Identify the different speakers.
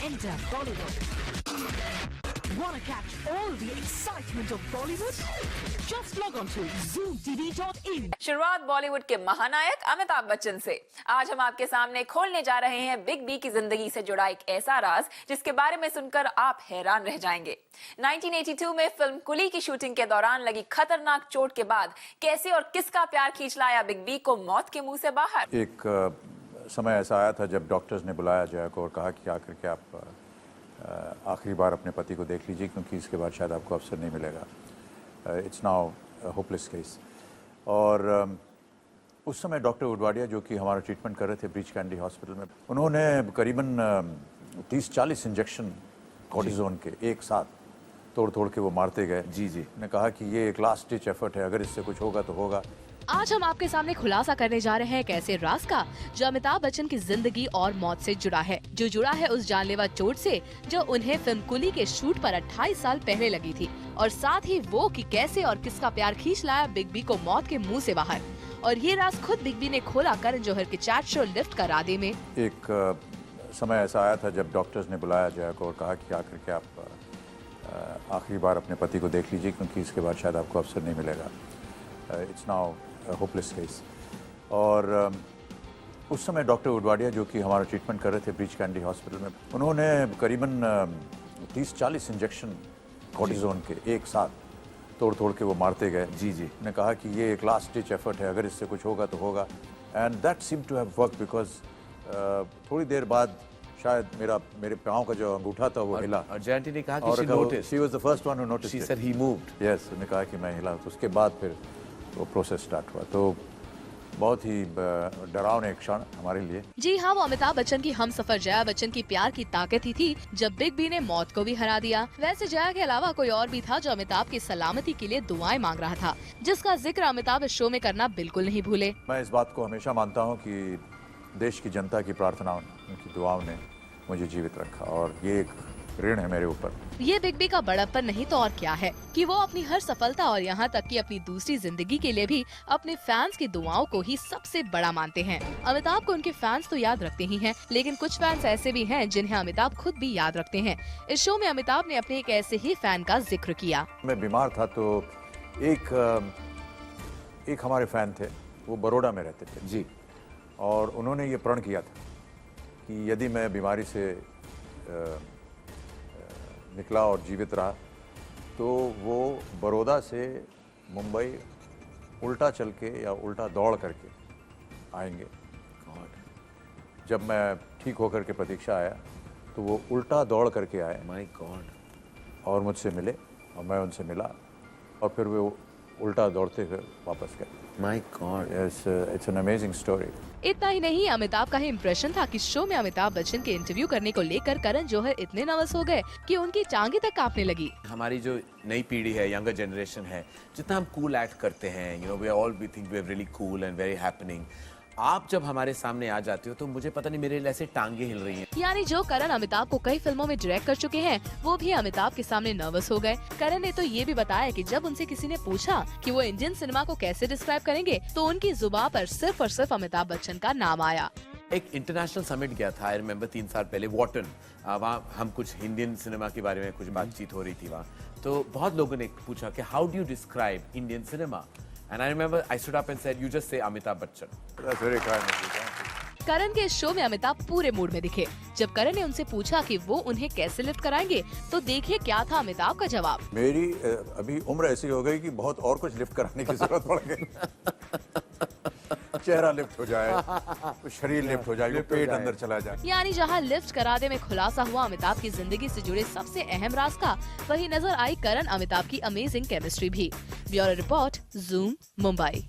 Speaker 1: Enter Bollywood. Want to catch all the excitement of Bollywood? Just log on to zoomtv.in.
Speaker 2: शुरुआत बॉलीवुड के महानायक अमिताभ बच्चन से। आज हम आपके सामने खोलने जा रहे हैं बिग बी की जिंदगी से जुड़ा एक ऐसा राज जिसके बारे में सुनकर आप हैरान रह जाएंगे। 1982 में फिल्म कुली की शूटिंग के दौरान लगी खतरनाक चोट के बाद कैसे और किसका प्यार खींच लाया बिग बी को मौत के मुंह से बाहर।
Speaker 3: एक समय ऐसा आया था जब डॉक्टर्स ने बुलाया जया को और कहा कि आकर के आप आखिरी बार अपने पति को देख लीजिए क्योंकि इसके बाद शायद आपको अवसर नहीं मिलेगा। It's now hopeless case. और उस समय डॉक्टर उडवाडिया जो कि हमारा ट्रीटमेंट कर रहे थे ब्रीच कैंडी हॉस्पिटल में, उन्होंने करीबन 30-40 इंजेक्शन कॉर्टिजोन के एक साथ तोड़ के वो मारते गए। जी ने कहा कि ये एक लास्ट डिच एफर्ट है, अगर इससे कुछ होगा तो होगा।
Speaker 4: आज हम आपके सामने खुलासा करने जा रहे हैं एक ऐसे राज का जो अमिताभ बच्चन की जिंदगी और मौत से जुड़ा है, जो जुड़ा है उस जानलेवा चोट से जो उन्हें फिल्म कुली के शूट पर 28 साल पहले लगी थी, और साथ ही वो कि कैसे और किसका प्यार खींच लाया बिग बी को मौत के मुंह से बाहर। और ये राज खुद बिग बी ने खोला करण जौहर के चैट शो लिफ्ट का राधे में।
Speaker 3: एक समय ऐसा आया था जब डॉक्टर्स ने बुलाया जया को और कहा कि आकर के आप आखिरी बार अपने पति को देख लीजिए क्योंकि इसके बाद शायद आपको अवसर नहीं मिलेगा। It's now hopeless case. और उस समय डॉक्टर उडवाडिया जो कि हमारा ट्रीटमेंट कर रहे थे ब्रीच कैंडी हॉस्पिटल में, उन्होंने करीबन 30-40 इंजेक्शन कॉर्टिजोन के एक साथ तोड़ के वो मारते गए। जी ने कहा कि ये एक लास्ट डिच एफर्ट है, अगर इससे कुछ होगा तो होगा। And that seem to have work because थोड़ी देर बाद शायद मेरे पाँव का जो अंगूठा था वो हिला
Speaker 5: और जयंती ने कहा कि she noticed.
Speaker 3: She was the first one who noticed.
Speaker 5: She
Speaker 3: it.
Speaker 5: said he moved.
Speaker 3: Yes, उन्होंने कहा कि मैं हिला, तो उसके बाद फिर वो प्रोसेस स्टार्ट हुआ। तो बहुत ही डरावने क्षण हमारे लिए।
Speaker 4: जी हाँ, वो अमिताभ बच्चन की हमसफर जया बच्चन की प्यार की ताकत ही थी जब बिग बी ने मौत को भी हरा दिया। वैसे जया के अलावा कोई और भी था जो अमिताभ की सलामती के लिए दुआएं मांग रहा था, जिसका जिक्र अमिताभ इस शो में करना बिल्कुल नहीं भूले।
Speaker 3: मैं इस बात को हमेशा मानता हूँ कि देश की जनता की प्रार्थनाओं, उनकी दुआओं ने मुझे जीवित रखा और ये एक ऋण है मेरे ऊपर।
Speaker 4: ये बिग बी का बड़प्पन नहीं तो और क्या है कि वो अपनी हर सफलता और यहाँ तक कि अपनी दूसरी जिंदगी के लिए भी अपने फैंस की दुआओं को ही सबसे बड़ा मानते हैं। अमिताभ को उनके फैंस तो याद रखते ही हैं, लेकिन कुछ फैंस ऐसे भी हैं जिन्हें अमिताभ खुद भी याद रखते हैं। इस शो में अमिताभ ने अपने एक ऐसे ही फैन का जिक्र किया।
Speaker 3: मैं बीमार था तो एक हमारे फैन थे, वो बड़ौदा में रहते थे। जी। और उन्होंने ये प्रण किया था कि यदि मैं बीमारी से निकला और जीवित रहा तो वो बड़ौदा से मुंबई उल्टा चल के या उल्टा दौड़ करके आएंगे। जब मैं ठीक होकर के प्रतीक्षा आया तो वो उल्टा दौड़ करके आए।
Speaker 5: My God.
Speaker 3: और मुझसे मिले और मैं उनसे मिला और फिर वो उल्टा दौड़ते हुए वापस गए।
Speaker 5: My God,
Speaker 3: it's an amazing story.
Speaker 4: इतना ही नहीं, अमिताभ का ही इम्प्रेशन था कि शो में अमिताभ बच्चन के इंटरव्यू करने को लेकर करण जौहर इतने नर्वस हो गए कि उनकी टांगे तक कांपने लगी।
Speaker 5: हमारी जो नई पीढ़ी है, यंगर जनरेशन है, जितना हम कूल एक्ट करते हैं, you know, we all we think we are really cool and very happening. आप जब हमारे सामने आ जाते हो तो मुझे पता नहीं मेरे ऐसे टांगे हिल रही हैं।
Speaker 4: यानी जो करण अमिताभ को कई फिल्मों में डायरेक्ट कर चुके हैं, वो भी अमिताभ के सामने नर्वस हो गए। करण ने तो ये भी बताया कि जब उनसे किसी ने पूछा कि वो इंडियन सिनेमा को कैसे डिस्क्राइब करेंगे तो उनकी जुबान पर सिर्फ और सिर्फ अमिताभ बच्चन का नाम आया।
Speaker 5: एक इंटरनेशनल समिट गया था, आई रिमेम्बर 3 साल पहले, वॉटन। वहाँ हम कुछ इंडियन सिनेमा के बारे में कुछ बातचीत हो रही थी वहाँ, तो बहुत लोगों ने पूछा कि how do you describe Indian cinema, and I remember I stood up and said, you just say Amitabh Bachchan.
Speaker 3: That's very kind of you. Thank you.
Speaker 4: करण के इस शो में अमिताभ पूरे मूड में दिखे। जब करण ने उनसे पूछा कि वो उन्हें कैसे लिफ्ट कराएंगे तो देखिए क्या था अमिताभ का जवाब।
Speaker 3: मेरी अभी उम्र ऐसी हो गई कि बहुत और कुछ लिफ्ट कराने की जरूरत पड़ गई। चेहरा लिफ्ट हो जाए, तो शरीर लिफ्ट हो जाए, पेट अंदर चला जाए।
Speaker 4: यानी जहां लिफ्ट कराने में खुलासा हुआ अमिताभ की जिंदगी से जुड़े सबसे अहम राज का, वही नजर आई करण अमिताभ की अमेजिंग केमिस्ट्री भी। Bureau report, zoom, Mumbai.